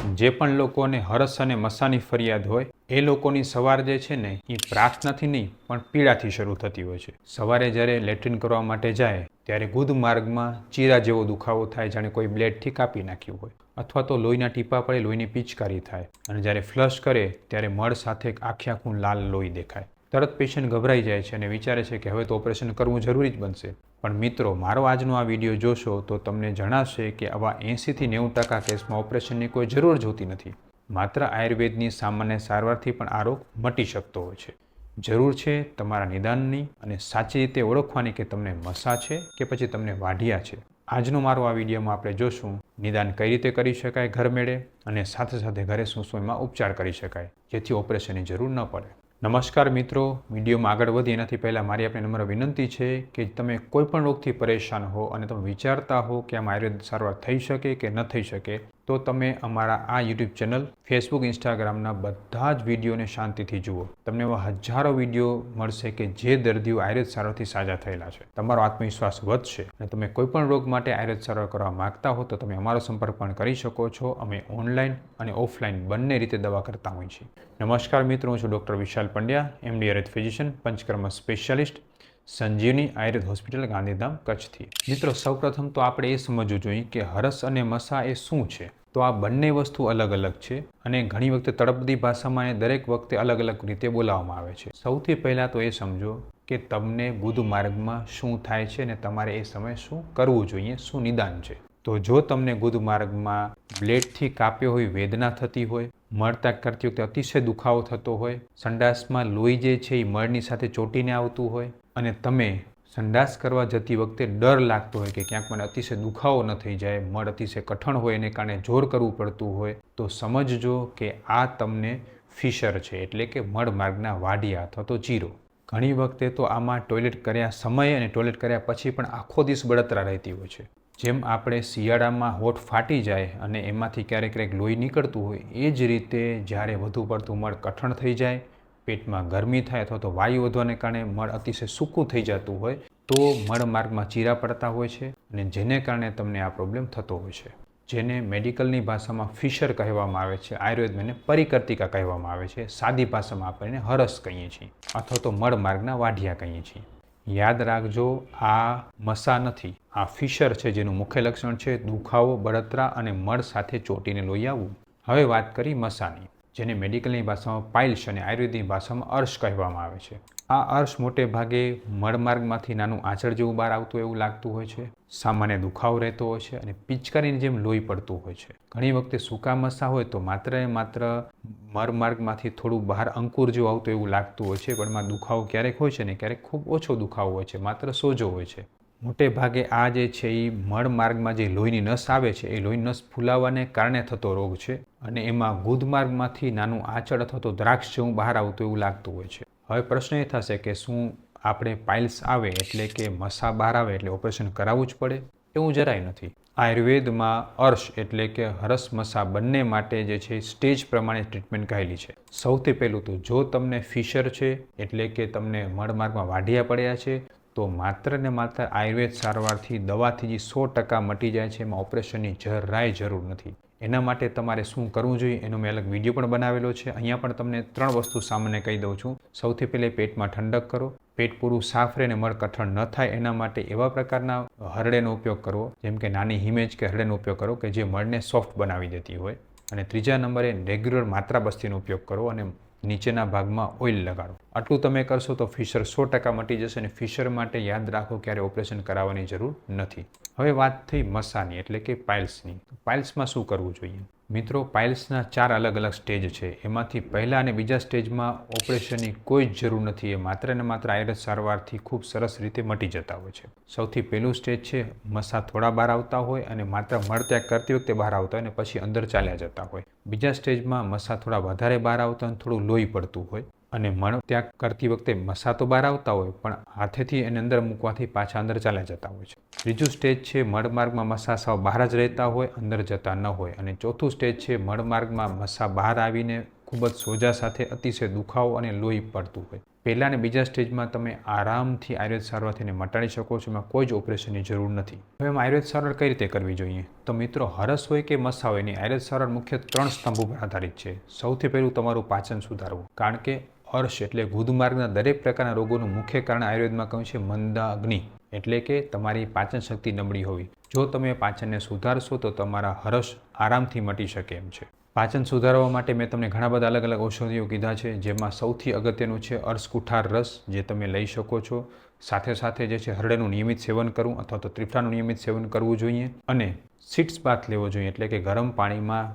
જે પણ લોકોને હરસ અને મસાની ફરિયાદ હોય એ લોકોની સવાર જે છે ને એ પ્રાર્થનાથી નહીં પણ પીડાથી શરૂ થતી હોય છે. સવારે જ્યારે લેટ્રિન કરવા માટે જાય ત્યારે ગુદ માર્ગમાં ચીરા જેવો દુખાવો થાય, જાણે કોઈ બ્લેડથી કાપી નાખ્યું હોય, અથવા તો લોહીના ટીપા પડે, લોહીની પિચકારી થાય, અને જ્યારે ફ્લશ કરે ત્યારે મળ સાથે આખું લાલ લોહી દેખાય. તરત પેશન્ટ ગભરાઈ જાય છે અને વિચારે છે કે હવે તો ઓપરેશન કરવું જરૂરી જ બનશે. પણ મિત્રો, મારો આજનો આ વિડીયો જોશો તો તમને જણાશે કે આવા 80થી 90% કેસમાં ઓપરેશનની કોઈ જરૂર જ હોતી નથી. માત્ર આયુર્વેદની સામાન્ય સારવારથી પણ આ રોગ મટી શકતો હોય છે. જરૂર છે તમારા નિદાનની અને સાચી રીતે ઓળખવાની કે તમને મસા છે કે પછી તમને વાઢિયા છે. આજનો મારો આ વિડીયોમાં આપણે જોશું નિદાન કઈ રીતે કરી શકાય ઘરમેળે, અને સાથે સાથે ઘરે શું શું એમાં ઉપચાર કરી શકાય જેથી ઓપરેશનની જરૂર ન પડે. નમસ્કાર મિત્રો, વિડીયોમાં આગળ વધીએ એનાથી પહેલાં મારી આપણે નમ્ર વિનંતી છે કે તમે કોઈ પણ રોગથી પરેશાન હો અને તમે વિચારતા હો કે આમાં આયુર્વેદ સારવાર થઈ શકે કે ન થઈ શકે, તો તમે અમારા આ યુટ્યુબ ચેનલ, ફેસબુક, ઇન્સ્ટાગ્રામના બધા જ વિડીયોને શાંતિથી જુઓ. તમને એવા હજારો વિડીયો મળશે કે જે દર્દીઓ આયુર્વેદ સારવારથી સાજા થયેલા છે. તમારો આત્મવિશ્વાસ વધશે અને તમે કોઈ પણ રોગ માટે આયુર્વેદ સારવાર કરવા માંગતા હો તો તમે અમારો સંપર્ક પણ કરી શકો છો. અમે ઓનલાઈન અને ઓફલાઈન બંને રીતે દવા કરતા હોઈએ છીએ. નમસ્કાર મિત્રો, હું છું doctor Vishal Pandya, MD Ayurveda physician, Panchakarma specialist, Sanjivani Ayurveda hospital, Gandhidham, કચ્છથી. મિત્રો, સૌપ્રથમ તો આપણે એ સમજવું જોઈએ કે હરસ અને મસા એ શું છે. તો આ બંને વસ્તુ અલગ અલગ છે અને ઘણી વખતે તળપદી ભાષામાં એ દરેક વખતે અલગ અલગ રીતે બોલાવવામાં આવે છે. સૌથી પહેલાં તો એ સમજો કે તમને ગુદ માર્ગમાં શું થાય છે અને તમારે એ સમયે શું કરવું જોઈએ, શું નિદાન છે. તો જો તમને ગુદ માર્ગમાં બ્લેડથી કાપ્યો હોય, વેદના થતી હોય, મળતા કરતી વખતે અતિશય દુખાવો થતો હોય, સંડાસમાં લોહી જે છે એ મળની સાથે ચોંટીને આવતું હોય, અને તમે સંડાસ કરવા જતી વખતે ડર લાગતો હોય કે ક્યાંક મને અતિશય દુખાવો ન થઈ જાય, મળ અતિશય કઠણ હોય એને કારણે જોર કરવું પડતું હોય, તો સમજજો કે આ તમને ફિશર છે, એટલે કે મળ માર્ગના વાઢિયા અથવા તો ચીરો. ઘણી વખતે તો આમાં ટોયલેટ કર્યા સમયે અને ટોયલેટ કર્યા પછી પણ આખો દિવસ બળતરા રહેતી હોય છે. જેમ આપણે શિયાળામાં હોઠ ફાટી જાય અને એમાંથી ક્યારેક ક્યારેક લોહી નીકળતું હોય, એ જ રીતે જ્યારે વધુ પડતું મળ કઠણ થઈ જાય, પેટમાં ગરમી થાય અથવા તો વાયુ વધવાને કારણે મળ અતિશય સૂકું થઈ જતું હોય, તો મળ માર્ગમાં ચીરા પડતા હોય છે અને જેને કારણે તમને આ પ્રોબ્લેમ થતો હોય છે, જેને મેડિકલની ભાષામાં ફિશર કહેવામાં આવે છે, આયુર્વેદમાં એને પરિકર્તિકા કહેવામાં આવે છે, સાદી ભાષામાં આપણે એને હરસ કહીએ છીએ અથવા તો મળ માર્ગના વાઢિયા કહીએ છીએ. યાદ રાખજો, આ મસા નથી, આ ફિશર છે, જેનું મુખ્ય લક્ષણ છે દુખાવો, બળતરા અને મળ સાથે ચોંટીને લોહી આવવું. હવે વાત કરી મસાની, જેને મેડિકલની ભાષામાં પાઇલ્સ અને આયુર્વેદની ભાષામાં અર્શ કહેવામાં આવે છે. આ અર્શ મોટે ભાગે મળમાર્ગમાંથી નાનું આંચળ જેવું બહાર આવતું એવું લાગતું હોય છે, સામાન્ય દુખાવો રહેતો હોય છે અને પિચકારીની જેમ લોહી પડતું હોય છે. ઘણી વખતે સૂકા મસા હોય તો માત્ર મરમાર્ગમાંથી થોડું બહાર અંકુર જેવું આવતું એવું લાગતું હોય છે, પણ એમાં દુખાવો ક્યારેક હોય છે ને ક્યારેક ખૂબ ઓછો દુખાવો હોય છે, માત્ર સોજો હોય છે. મોટે ભાગે આ જે છે એ મળ માર્ગમાં જે લોહીની નસ આવે છે એ લોહીની નસ ફૂલાવાને કારણે થતો રોગ છે, અને એમાં ગુદમાર્ગમાંથી નાનું આંચળ અથવા તો દ્રાક્ષ જેવું બહાર આવતું એવું લાગતું હોય છે. હવે પ્રશ્ન એ થશે કે શું આપણે પાઇલ્સ આવે એટલે કે મસા બહાર આવે એટલે ઓપરેશન કરાવવું જ પડે? એવું જરાય નથી. આયુર્વેદમાં અર્શ એટલે કે હરસ મસા બંને માટે જે છે સ્ટેજ પ્રમાણે ટ્રીટમેન્ટ કહેલી છે. સૌથી પહેલું તો જો તમને ફિશર છે એટલે કે તમને મળમાર્ગમાં વાઢિયા પડ્યા છે, તો માત્ર ને માત્ર આયુર્વેદ સારવારથી, દવાથી જે 100% મટી જાય છે, એમાં ઓપરેશનની જરાય જરૂર નથી. એના માટે તમારે શું કરવું જોઈએ એનો મેં અલગ વિડીયો પણ બનાવેલો છે. અહીંયા પણ તમને 3 વસ્તુ સામાન્ય કહી દઉં છું. સૌથી પહેલે પેટમાં ઠંડક કરો, પેટ પૂરું સાફ રહે અને મળ કઠણ ન થાય એના માટે એવા પ્રકારના હરડેનો ઉપયોગ કરવો, જેમ કે નાની હિમેજ કે હરડેનો ઉપયોગ કરો કે જે મળને સોફ્ટ બનાવી દેતી હોય. અને ત્રીજા નંબરે રેગ્યુલર માત્રા બસ્તીનો ઉપયોગ કરો અને નીચેના ભાગમાં ઓઇલ લગાડો. આટલું તમે કરશો તો ફિશર 100% મટી જશે અને ફિશર માટે યાદ રાખો ક્યારે ઓપરેશન કરાવવાની જરૂર નથી. હવે વાત થઈ મસાની એટલે કે પાઇલ્સની. પાઇલ્સમાં શું કરવું જોઈએ? મિત્રો, પાઇલ્સના 4 અલગ અલગ સ્ટેજ છે. એમાંથી પહેલા અને બીજા સ્ટેજમાં ઓપરેશનની કોઈ જ જરૂર નથી. એ માત્ર ને માત્ર આયુર્વેદ સારવારથી ખૂબ સરસ રીતે મટી જતા હોય છે. સૌથી પહેલું સ્ટેજ છે મસા થોડા બહાર આવતા હોય અને માત્ર મળત્યાગ કરતી વખતે બહાર આવતા હોય અને પછી અંદર ચાલ્યા જતા હોય. બીજા સ્ટેજમાં મસા થોડા વધારે બહાર આવતા હોય, થોડું લોહી પડતું હોય અને મળ ત્યાગ કરતી વખતે મસા તો બહાર આવતા હોય પણ હાથેથી એને અંદર મૂકવાથી પાછા અંદર ચાલ્યા જતા હોય છે. ત્રીજું સ્ટેજ છે મળમાર્ગમાં મસા સાવ બહાર જ રહેતા હોય, અંદર જતા ન હોય. અને ચોથું સ્ટેજ છે મળમાર્ગમાં મસા બહાર આવીને ખૂબ જ સોજા સાથે અતિશય દુખાવો અને લોહી પડતું હોય. પહેલા અને બીજા સ્ટેજમાં તમે આરામથી આયુર્વેદ સારવારથી એને મટાડી શકો છો. એમાં કોઈ જ ઓપરેશનની જરૂર નથી. હવે એમાં આયુર્વેદ સારવાર કઈ રીતે કરવી જોઈએ? તો મિત્રો, હરસ હોય કે મસા હોય એની આયુર્વેદ સારવાર મુખ્ય 3 સ્તંભ ઉપર આધારિત છે. સૌથી પહેલું તમારું પાચન સુધારવું, કારણ કે અર્શ એટલે ગુદમાર્ગના દરેક પ્રકારના રોગોનું મુખ્ય કારણ આયુર્વેદમાં કહ્યું છે મંદા અગ્નિ, એટલે કે તમારી પાચન શક્તિ નબળી હોવી. જો તમે પાચનને સુધારશો તો તમારા હરસ આરામથી મટી શકે એમ છે. પાચન સુધારવા માટે મેં તમને ઘણા બધા અલગ અલગ ઔષધિઓ કીધા છે, જેમાં સૌથી અગત્યનું છે અર્શકુઠાર રસ, જે તમે લઈ શકો છો. સાથે સાથે જે છે હરડેનું નિયમિત સેવન કરવું અથવા તો ત્રિફળાનું નિયમિત સેવન કરવું જોઈએ. અને સીટ્સ બાથ લેવો જોઈએ, એટલે કે ગરમ પાણીમાં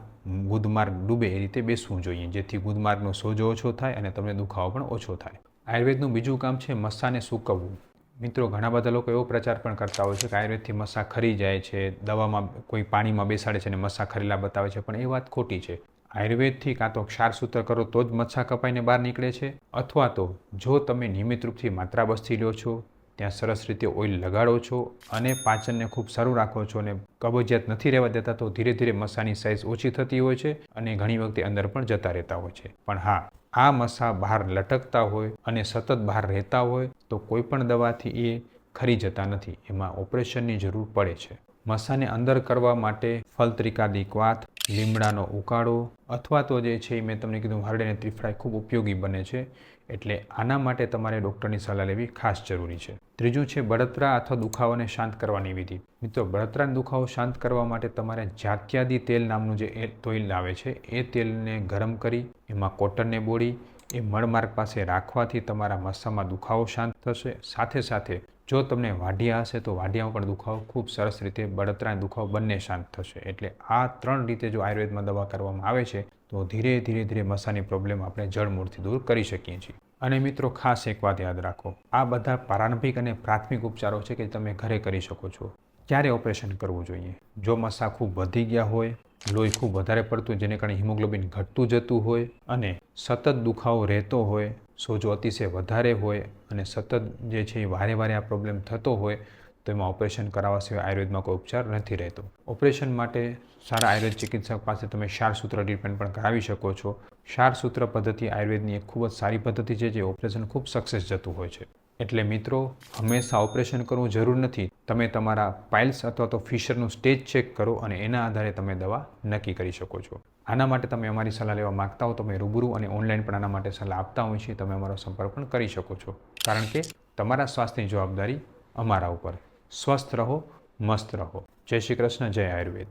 ગુદમાર્ગ ડૂબે એ રીતે બેસવું જોઈએ, જેથી ગુદમાર્ગનો સોજો ઓછો થાય અને તમને દુખાવો પણ ઓછો થાય. આયુર્વેદનું બીજું કામ છે મસાને સૂકવવું. મિત્રો, ઘણા બધા લોકો એવો પ્રચાર પણ કરતા હોય છે કે આયુર્વેદથી મસા ખરી જાય છે, દવામાં કોઈ પાણીમાં બેસાડે છે અને મસા ખરેલા બતાવે છે, પણ એ વાત ખોટી છે. આયુર્વેદથી કાં તો ક્ષારસૂત્ર કરો તો જ મચ્છા કપાઈને બહાર નીકળે છે, અથવા તો જો તમે નિયમિત રૂપથી માત્રા બસ્તી લો છો, ત્યાં સરસ રીતે ઓઇલ લગાડો છો અને પાચનને ખૂબ સારું રાખો છો અને કબજિયાત નથી રહેવા દેતા, તો ધીરે ધીરે મસાની સાઇઝ ઓછી થતી હોય છે અને ઘણી વખતે અંદર પણ જતા રહેતા હોય છે. પણ હા, આ મસા બહાર લટકતા હોય અને સતત બહાર રહેતા હોય તો કોઈ પણ દવાથી એ ખરી જતા નથી. એમાં ઓપરેશનની જરૂર પડે છે. મસાને અંદર કરવા માટે ફલત્રિકાદિક વાત, લીમડાનો ઉકાળો અથવા તો જે છે એ મેં તમને કીધું હરડે અને ત્રિફળા ખૂબ ઉપયોગી બને છે. એટલે આના માટે તમારે ડૉક્ટરની સલાહ લેવી ખાસ જરૂરી છે. ત્રીજું છે બળતરા અથવા દુખાવાને શાંત કરવાની વિધિ. મિત્રો, બળતરાનો દુખાવો શાંત કરવા માટે તમારે જાત્યાદી તેલ નામનું જે તેલ આવે છે એ તેલને ગરમ કરી એમાં કોટનને બોળી એ મળમાર્ગ પાસે રાખવાથી તમારા મસામાં દુખાવો શાંત થશે. સાથે સાથે જો તમને વાઢિયા હશે તો વાઢિયામાં પણ દુખાવો ખૂબ સરસ રીતે, બળતરા અને દુખાવો બંને શાંત થશે. એટલે આ 3 રીતે જો આયુર્વેદમાં દવા કરવામાં આવે છે તો ધીરે ધીરે મસાની પ્રોબ્લેમ આપણે જડમૂળથી દૂર કરી શકીએ છીએ. અને મિત્રો, ખાસ એક વાત યાદ રાખો, આ બધા પ્રારંભિક અને પ્રાથમિક ઉપચારો છે કે તમે ઘરે કરી શકો છો. ક્યારે ઓપરેશન કરવું જોઈએ? જો મસા ખૂબ વધી ગયા હોય, લોહી ખૂબ વધારે પડતું જેને કારણે હિમોગ્લોબિન ઘટતું જતું હોય અને સતત દુખાવો રહેતો હોય, સોજો અતિશય વધારે હોય અને સતત જે છે એ વારે વારે આ પ્રોબ્લેમ થતો હોય, તો એમાં ઓપરેશન કરાવવા સિવાય આયુર્વેદમાં કોઈ ઉપચાર નથી રહેતો. ઓપરેશન માટે સારા આયુર્વેદ ચિકિત્સક પાસે તમે ક્ષારસૂત્ર ટ્રીટમેન્ટ પણ કરાવી શકો છો. ક્ષારસૂત્ર પદ્ધતિ આયુર્વેદની એક ખૂબ જ સારી પદ્ધતિ છે, જે ઓપરેશન ખૂબ સક્સેસ જતું હોય છે. એટલે મિત્રો, હંમેશા ઓપરેશન કરવું જરૂર નથી. તમે તમારા પાઇલ્સ અથવા તો ફિશરનું સ્ટેજ ચેક કરો અને એના આધારે તમે દવા નક્કી કરી શકો છો. આના માટે તમે અમારી સલાહ લેવા માગતા હો, તમે રૂબરૂ અને ઓનલાઈન પણ આના માટે સલાહ આપતા હોય છે, તમે અમારો સંપર્ક પણ કરી શકો છો. કારણ કે તમારા સ્વાસ્થ્યની જવાબદારી અમારા ઉપર. સ્વસ્થ રહો, મસ્ત રહો. જય શ્રી કૃષ્ણ, જય આયુર્વેદ.